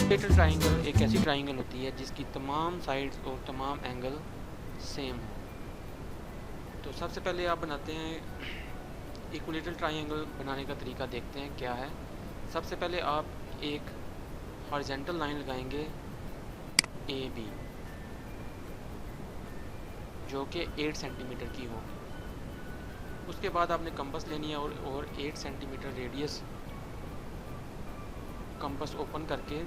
Equilateral triangle एक ऐसी triangle होती है जिसकी तमाम साइड्स और तमाम एंगल सेम हो। तो सबसे पहले आप बनाते हैं इक्विलेटरल ट्राइंगल बनाने का तरीका देखते हैं क्या है। सबसे पहले आप एक हॉरिजॉन्टल लाइन लगाएंगे ए बी जो कि 8 सेंटीमीटर की होगी। उसके बाद आपने कंपास लेनी है और 8 सेंटीमीटर रेडियस कंपास ओपन करके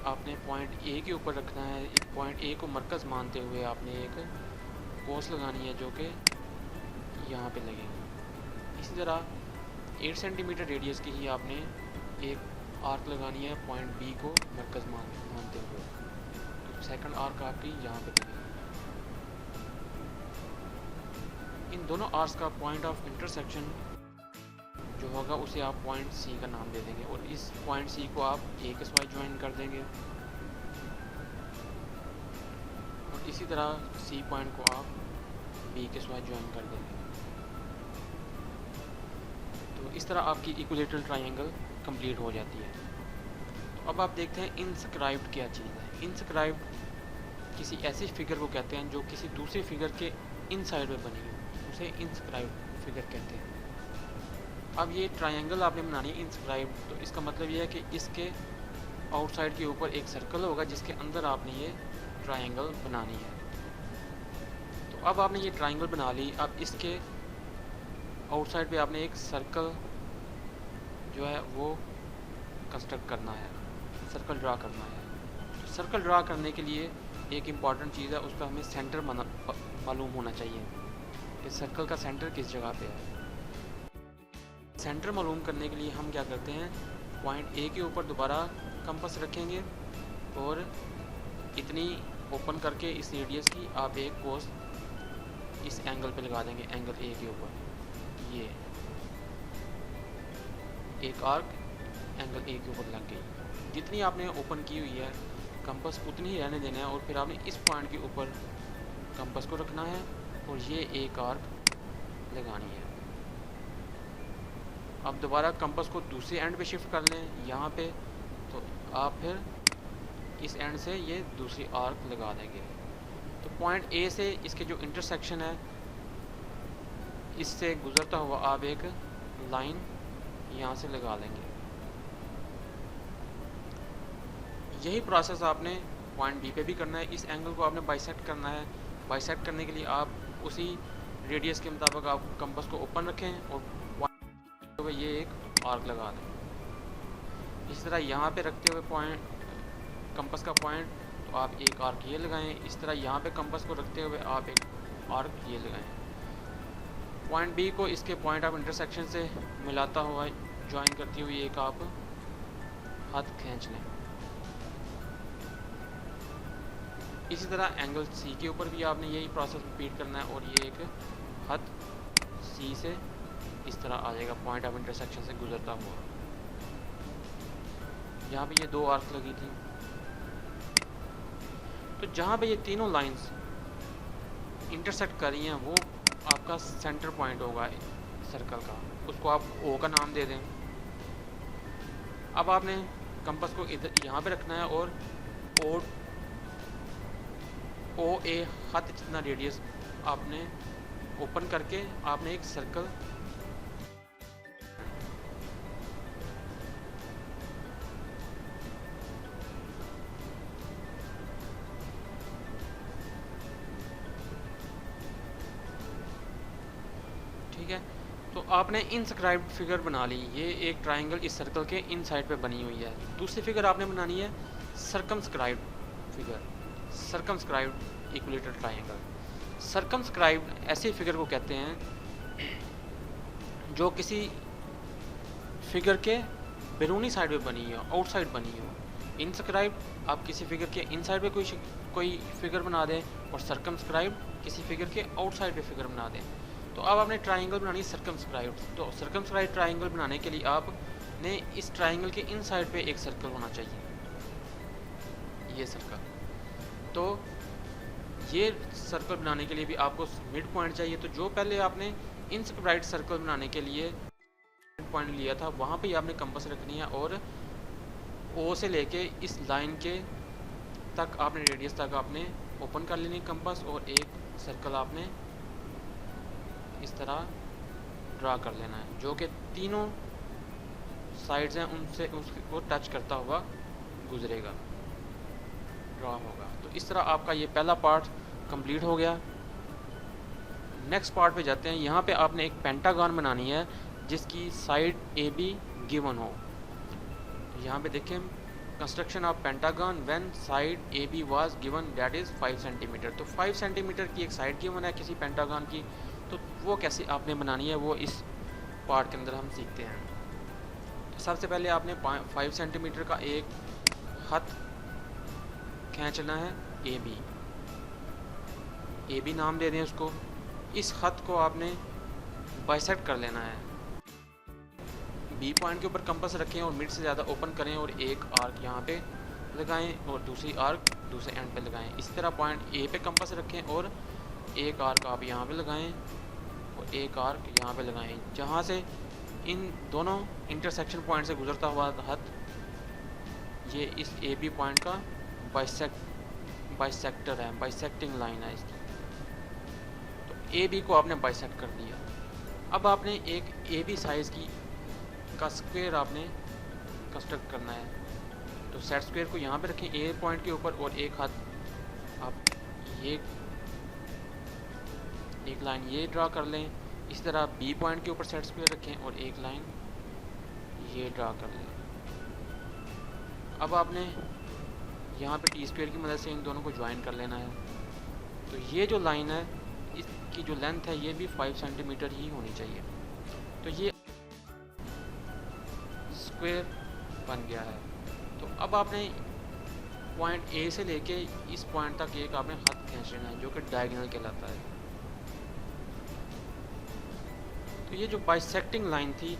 आपने पॉइंट ए के ऊपर रखना है। पॉइंट ए को मरकज़ मानते हुए आपने एक कोस लगानी है जो कि यहाँ पे लगेगी। इसी तरह 8 सेंटीमीटर रेडियस की ही आपने एक आर्क लगानी है पॉइंट बी को मरकज़ मानते हुए। तो सेकंड आर्क आपकी यहाँ पे लगेगी। इन दोनों आर्क्स का पॉइंट ऑफ इंटरसेक्शन जो होगा उसे आप पॉइंट सी का नाम दे देंगे और इस पॉइंट सी को आप ए के साथ ज्वाइन कर देंगे और इसी तरह सी पॉइंट को आप बी के साथ ज्वाइन कर देंगे। तो इस तरह आपकी इक्विलेटरल ट्रायंगल कंप्लीट हो जाती है। तो अब आप देखते हैं इनस्क्राइब्ड क्या चीज़ है। इनस्क्राइब्ड किसी ऐसी फिगर को कहते हैं जो किसी दूसरे फिगर के इनसाइड में बनी हो, उसे इनस्क्राइब्ड फिगर कहते हैं। अब ये ट्रायंगल आपने बनानी है इनस्क्राइब्ड, तो इसका मतलब ये है कि इसके आउटसाइड के ऊपर एक सर्कल होगा जिसके अंदर आपने ये ट्रायंगल बनानी है। तो अब आपने ये ट्रायंगल बना ली। अब इसके आउटसाइड पे आपने एक सर्कल जो है वो कंस्ट्रक्ट करना है, सर्कल ड्रा करना है। तो सर्कल ड्रा करने के लिए एक इम्पॉर्टेंट चीज़ है, उसका हमें सेंटर मालूम होना चाहिए कि सर्कल का सेंटर किस जगह पे है। सेंटर मालूम करने के लिए हम क्या करते हैं, पॉइंट ए के ऊपर दोबारा कंपास रखेंगे और इतनी ओपन करके इस रेडियस की आप एक कोस इस एंगल पे लगा देंगे, एंगल ए के ऊपर। ये एक आर्क एंगल ए के ऊपर लग गई। जितनी आपने ओपन की हुई है कंपास उतनी ही रहने देना है और फिर आपने इस पॉइंट के ऊपर कंपास को रखना है और ये एक आर्क लगानी है। अब दोबारा कंपास को दूसरे एंड पे शिफ्ट कर लें यहाँ पे, तो आप फिर इस एंड से ये दूसरी आर्क लगा देंगे। तो पॉइंट ए से इसके जो इंटरसेक्शन है इससे गुजरता हुआ आप एक लाइन यहाँ से लगा लेंगे। यही प्रोसेस आपने पॉइंट बी पे भी करना है। इस एंगल को आपने बाइसेक्ट करना है। बाइसेक्ट करने के लिए आप उसी रेडियस के मुताबिक आप कंपास को ओपन रखें और तो ये एक आर्क लगा दें। इस तरह यहाँ पे रखते हुए पॉइंट कंपास का पॉइंट तो आप एक आर्क ये लगाएं। इस तरह यहाँ पे कंपास को रखते हुए आप एक आर्क ये लगाएं। पॉइंट बी को इसके पॉइंट ऑफ इंटरसेक्शन से मिलाता हुआ ज्वाइन करती हुई एक आप हाथ खींच लें। इसी तरह एंगल सी के ऊपर भी आपने यही प्रोसेस रिपीट करना है और ये एक हाथ सी से इस तरह आ जाएगा पॉइंट ऑफ इंटरसेक्शन से गुजरता हुआ। यहाँ पे ये दो आर्क लगी थी, तो जहाँ पे ये तीनों लाइंस इंटरसेक्ट कर रही हैं वो आपका सेंटर पॉइंट होगा सर्कल का, उसको आप ओ का नाम दे दें। अब आपने कंपास को इधर यहाँ पे रखना है और ओ ए हाथ जितना रेडियस आपने ओपन करके आपने एक सर्कल ठीक है। तो आपने इनस्क्राइब्ड फिगर बना ली। ये एक ट्रायंगल इस सर्कल के इन साइड पे बनी हुई है। दूसरी फिगर आपने बनानी है circumscribed figure, circumscribed equilateral triangle. Circumscribed ऐसे फिगर को कहते हैं जो किसी फिगर के बैरूनी साइड पे बनी हो, आउटसाइड बनी हो। इनस्क्राइब्ड आप किसी फिगर के इनसाइड पे कोई फिगर बना दें और सर्कमस्क्राइब्ड किसी फिगर के आउटसाइड पे फिगर बना दें। तो अब आपने ट्रायंगल बनानी है सर्कमस्क्राइब्ड। तो सर्कमस्क्राइब्ड ट्रायंगल बनाने के लिए आपने इस ट्रायंगल के इन साइड पे एक सर्कल होना चाहिए, ये सर्कल। तो ये सर्कल बनाने के लिए भी आपको मिड पॉइंट चाहिए। तो जो पहले आपने इनस्क्राइब्ड सर्कल बनाने के लिए पॉइंट लिया था वहाँ पे आपने कंपास रखनी है और ओ से लेके इस लाइन के तक आपने रेडियस तक आपने ओपन कर लेनी कंपास, और एक सर्कल आपने इस तरह ड्रा कर लेना है जो कि तीनों साइड्स हैं उनसे उसको टच करता हुआ गुजरेगा, ड्रा होगा। तो इस तरह आपका ये पहला पार्ट कंप्लीट हो गया। नेक्स्ट पार्ट पे जाते हैं। यहाँ पे आपने एक पेंटागन बनानी है जिसकी साइड ए बी गिवन हो। यहाँ पे देखें, construction of pentagon when side A B was given that is 5 centimetre. तो 5 सेंटीमीटर की एक साइड गिवन है किसी पेंटागन की, तो वो कैसे आपने बनानी है वो इस पार्ट के अंदर हम सीखते हैं। तो सबसे पहले आपने 5 सेंटीमीटर का एक हथ खींचना है, ए बी नाम दे दें उसको। इस खत को आपने बाइसेक्ट कर लेना है। बी पॉइंट के ऊपर कंपास रखें और मिड से ज़्यादा ओपन करें और एक आर्क यहाँ पे लगाएं और दूसरी आर्क दूसरे एंड पे लगाएं। इसी तरह पॉइंट ए पे कंपास रखें और एक आर्क आप यहाँ पे लगाएं और एक आर्क यहाँ पे लगाएं, जहाँ से इन दोनों इंटरसेक्शन पॉइंट से गुजरता हुआ हथ ये इस ए बी पॉइंट का बाइसेक्टर है, बाइसेक्टिंग लाइन है इसकी। तो ए बी को आपने बाइसेक्ट कर दिया। अब आपने एक ए बी साइज़ का स्क्वायर आपने कंस्ट्रक्ट करना है। तो सेट स्क्वायर को यहाँ पे रखें ए पॉइंट के ऊपर और एक हाथ आप ये एक लाइन ये ड्रा कर लें। इसी तरह बी पॉइंट के ऊपर सेट स्क्वायर रखें और एक लाइन ये ड्रा कर लें। अब आपने यहाँ पे टी स्क्वायर की मदद से इन दोनों को ज्वाइन कर लेना है। तो ये जो लाइन है इसकी जो लेंथ है ये भी 5 सेंटीमीटर ही होनी चाहिए। तो ये स्क्वायर बन गया है। तो अब आपने पॉइंट ए से लेके इस पॉइंट तक एक आपने हाथ खींच लेना है जो कि डायगोनल कहलाता है। तो ये जो बाइसेक्टिंग लाइन थी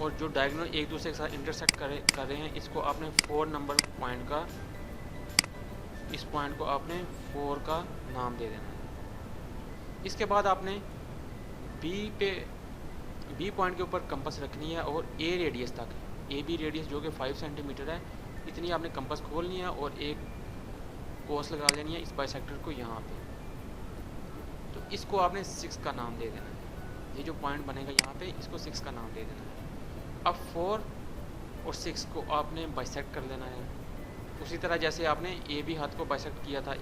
और जो डायगोनल एक दूसरे के साथ इंटरसेक्ट कर रहे हैं, इसको आपने 4 नंबर पॉइंट का, इस पॉइंट को आपने 4 का नाम दे देना है। इसके बाद आपने बी पॉइंट के ऊपर कंपास रखनी है और ए रेडियस तक, ए बी रेडियस जो कि 5 सेंटीमीटर है, इतनी आपने कंपास खोलनी है और एक कोस लगा लेनी है इस बाइसेक्टर को यहाँ पे। तो इसको आपने 6 का नाम दे देना है। ये जो पॉइंट बनेगा यहाँ पे इसको 6 का नाम दे देना है। अब 4 और 6 को आपने बाइसेक्ट कर लेना है उसी तरह जैसे आपने ए बी हाथ को बाइसेक्ट किया था।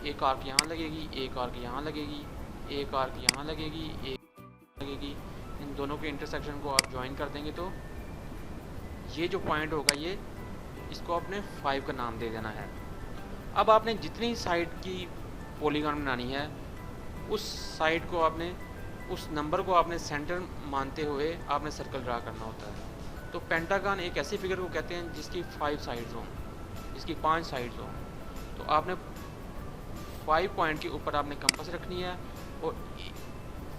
एक आर्क यहाँ लगेगी, एक आर्क यहाँ लगेगी, एक आर्क यहाँ लगेगी, एक लगेगी। इन दोनों के इंटरसेक्शन को आप ज्वाइन कर देंगे तो ये जो पॉइंट होगा ये इसको आपने 5 का नाम दे देना है। अब आपने जितनी साइड की पॉलीगॉन बनानी है उस साइड को आपने, उस नंबर को आपने सेंटर मानते हुए आपने सर्कल ड्रा करना होता है। तो पेंटागन एक ऐसी फिगर को कहते हैं जिसकी 5 साइड्स हों, जिसकी 5 साइड्स हों। तो आपने 5 पॉइंट के ऊपर आपने कंपास रखनी है और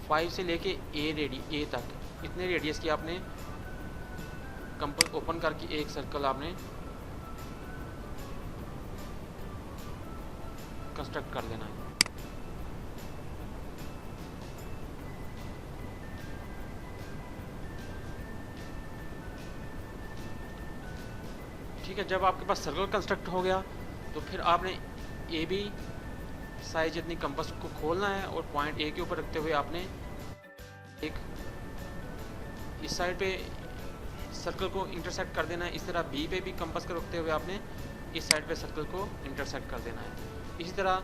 5 से लेके ए तक इतने रेडियस की आपने कंपास ओपन करके एक सर्कल आपने कंस्ट्रक्ट कर लेना है। ठीक है, जब आपके पास सर्कल कंस्ट्रक्ट हो गया तो फिर आपने ए बी साइज जितनी कंपास को खोलना है और पॉइंट ए के ऊपर रखते हुए आपने एक इस साइड पे सर्कल को इंटरसेक्ट कर देना है। इस तरह बी पे भी कंपास को रखते हुए आपने इस साइड पे सर्कल को इंटरसेक्ट कर देना है। इसी तरह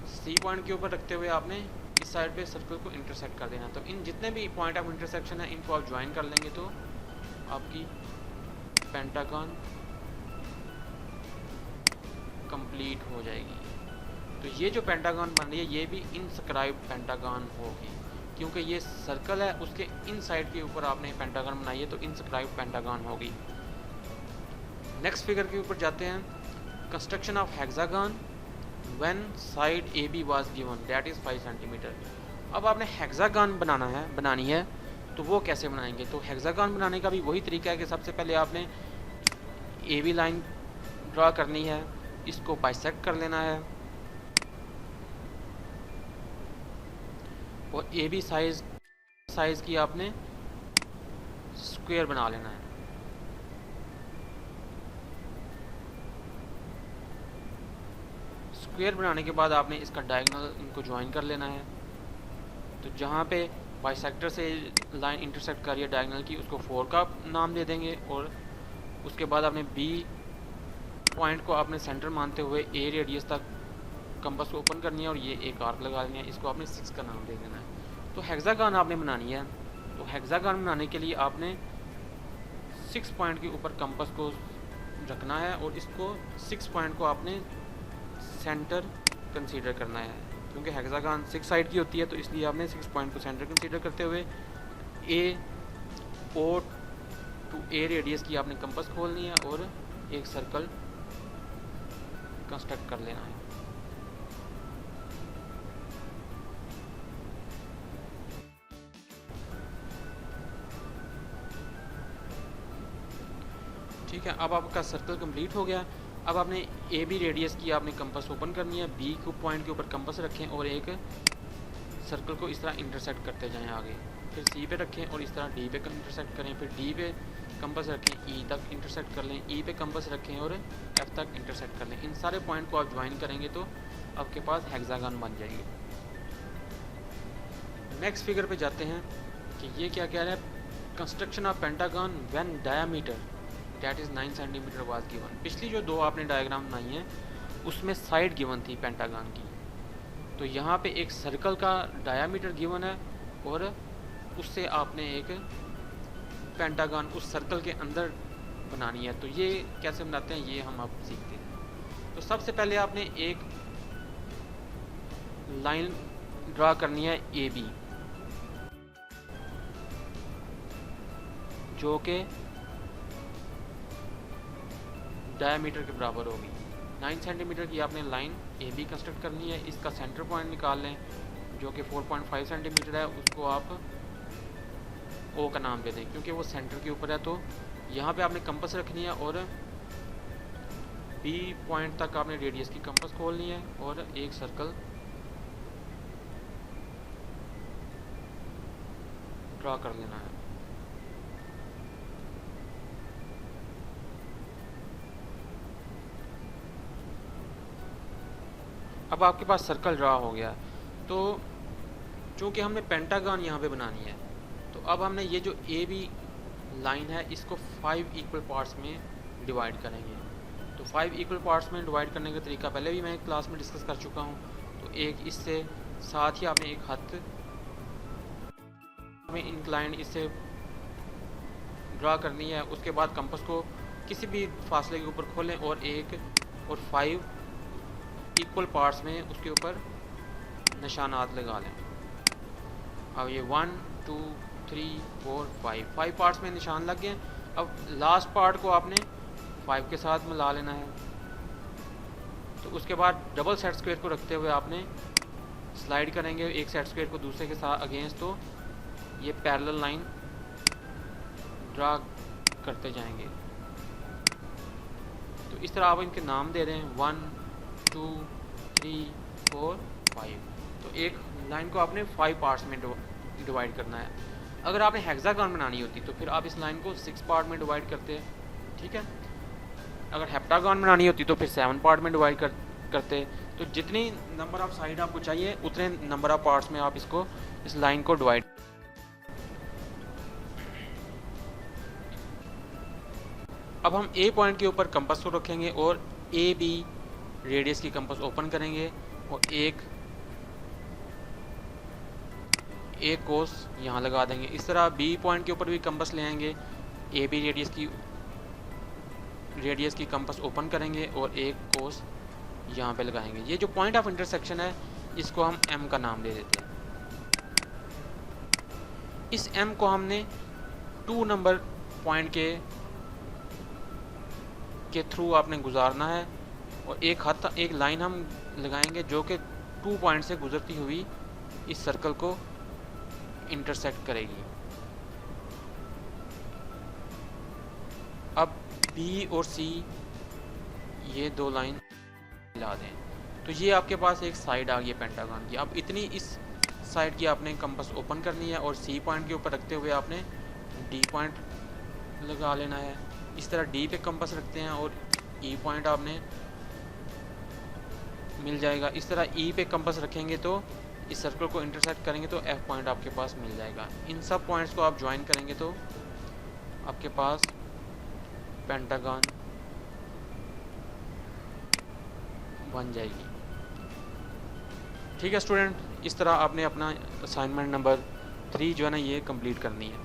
सी पॉइंट के ऊपर रखते हुए आपने इस साइड पे सर्कल को इंटरसेक्ट कर देना है। तो इन जितने भी पॉइंट ऑफ इंटरसेक्शन है इनको आप ज्वाइन कर लेंगे तो आपकी पेंटागन कंप्लीट हो जाएगी। तो ये जो पेंटागन बन रही है ये भी इनस्क्राइब्ड पेंटागन होगी क्योंकि ये सर्कल है उसके इन साइड के ऊपर आपने पेंटागन बनाई है तो इनस्क्राइब्ड पेंटागन होगी। नेक्स्ट फिगर के ऊपर जाते हैं। Construction of hexagon when side A B was given that is 5 centimetre. अब आपने हेक्सागन बनानी है तो वो कैसे बनाएंगे? तो हेक्सागन बनाने का भी वही तरीका है कि सबसे पहले आपने ए बी लाइन ड्रा करनी है, इसको बाइसेक्ट कर लेना है और ए बी साइज की आपने स्क्वायर बना लेना है। स्क्वायर बनाने के बाद आपने इसका डायगोनल इनको ज्वाइन कर लेना है। तो जहाँ पे बाइसेक्टर से लाइन इंटरसेक्ट कर रही है डायगोनल की, उसको 4 का नाम दे देंगे। और उसके बाद आपने बी पॉइंट को आपने सेंटर मानते हुए ए रेडियस तक कंपास को ओपन करनी है और ये एक आर्क लगा लेनी है। इसको आपने 6 का नाम दे देना है। तो हेक्सागन आपने बनानी है। तो हेक्सागन बनाने के लिए आपने 6 पॉइंट के ऊपर कंपास को रखना है और इसको 6 पॉइंट को आपने सेंटर कंसीडर करना है। क्योंकि हेक्सागन 6 साइड की होती है, तो इसलिए आपने 6 पॉइंट को सेंटर कंसीडर करते हुए ए ओ टू ए रेडियस की आपने कंपास खोलनी है और एक सर्कल कंस्ट्रक्ट कर लेना है। ठीक है, अब आपका सर्कल कंप्लीट हो गया। अब आपने ए बी रेडियस की आपने कंपास ओपन करनी है। बी को पॉइंट के ऊपर कंपास रखें और एक सर्कल को इस तरह इंटरसेक्ट करते जाएं आगे। फिर सी पे रखें और इस तरह डी पे इंटरसेक्ट करें। फिर डी पे कंपास रखें, ई तक इंटरसेक्ट कर लें, ई पे कंपास रखें और एफ तक इंटरसेक्ट कर लें। इन सारे पॉइंट को आप ज्वाइन करेंगे तो आपके पास हेक्सागन बन जाएगी। नेक्स्ट फिगर पे जाते हैं कि ये क्या कह रहा है। Construction of pentagon when diameter that is 9 centimetre was given. पिछली जो दो आपने डायग्राम बनाई हैं उसमें साइड गिवन थी पेंटागन की। तो यहाँ पे एक सर्कल का डायामीटर गिवन है और उससे आपने एक पेंटागन उस सर्कल के अंदर बनानी है। तो ये कैसे बनाते हैं ये हम अब सीखते हैं। तो सबसे पहले आपने एक लाइन ड्रा करनी है ए बी, जो कि डायमीटर के बराबर होगी। 9 सेंटीमीटर की आपने लाइन ए बी कंस्ट्रक्ट करनी है। इसका सेंटर पॉइंट निकाल लें जो कि 4.5 सेंटीमीटर है। उसको आप ओ का नाम दे दें क्योंकि वो सेंटर के ऊपर है। तो यहाँ पे आपने कंपास रखनी है और बी पॉइंट तक आपने रेडियस की कंपास खोलनी है और एक सर्कल ड्रा कर लेना है। अब आपके पास सर्कल ड्रा हो गया। तो चूँकि हमने पेंटागन यहाँ पे बनानी है तो अब हमने ये जो ए बी लाइन है इसको 5 इक्वल पार्ट्स में डिवाइड करेंगे। तो 5 इक्वल पार्ट्स में डिवाइड करने का तरीका पहले भी मैं क्लास में डिस्कस कर चुका हूँ। तो एक इससे साथ ही आपने एक हाथ में इंक्लाइंड इससे ड्रा करनी है। उसके बाद कंपास को किसी भी फासले के ऊपर खोलें और 5 इक्वल पार्ट्स में उसके ऊपर निशानात लगा लें। अब ये 1 2 3 4 5 पार्ट्स में निशान लग गए। अब लास्ट पार्ट को आपने 5 के साथ मिला लेना है। तो उसके बाद डबल सेट स्क्वायर को रखते हुए आपने स्लाइड करेंगे एक सेट स्क्वायर को दूसरे के साथ अगेंस्ट। तो ये पैरेलल लाइन ड्रा करते जाएंगे। तो इस तरह आप इनके नाम दे रहे हैं 1 2 3 4 5। तो एक लाइन को आपने 5 पार्ट्स में डिवाइड करना है। अगर आपने हेक्सागन बनानी होती तो फिर आप इस लाइन को 6 पार्ट में डिवाइड करते, ठीक है। अगर हेप्टागन बनानी होती तो फिर 7 पार्ट में डिवाइड करते। तो जितनी नंबर ऑफ साइड आपको चाहिए उतने नंबर ऑफ पार्ट्स में आप इस लाइन को डिवाइड। अब हम ए पॉइंट के ऊपर कंपास को रखेंगे और ए बी रेडियस की कंपास ओपन करेंगे और एक कोस यहाँ लगा देंगे। इस तरह बी पॉइंट के ऊपर भी कंपास ले आएंगे, ए बी रेडियस की कंपास ओपन करेंगे और एक कोस यहाँ पे लगाएंगे। ये जो पॉइंट ऑफ इंटरसेक्शन है इसको हम एम का नाम दे देते हैं। इस एम को हमने 2 नंबर पॉइंट के थ्रू आपने गुजारना है और एक लाइन हम लगाएंगे जो कि 2 पॉइंट से गुजरती हुई इस सर्कल को इंटरसेक्ट करेगी। अब बी और सी ये 2 लाइन मिला दें। तो ये आपके पास एक साइड आ गई है पेंटागन की। अब इतनी इस साइड की आपने कंपास ओपन करनी है और सी पॉइंट के ऊपर रखते हुए आपने डी पॉइंट लगा लेना है। इस तरह डी पे कंपास रखते हैं और ई पॉइंट आपने मिल जाएगा। इस तरह ई पे कंपास रखेंगे तो इस सर्कल को इंटरसेक्ट करेंगे तो एफ पॉइंट आपके पास मिल जाएगा। इन सब पॉइंट्स को आप ज्वाइन करेंगे तो आपके पास पेंटागन बन जाएगी। ठीक है स्टूडेंट, इस तरह आपने अपना असाइनमेंट नंबर 3 जो है ना ये कंप्लीट करनी है।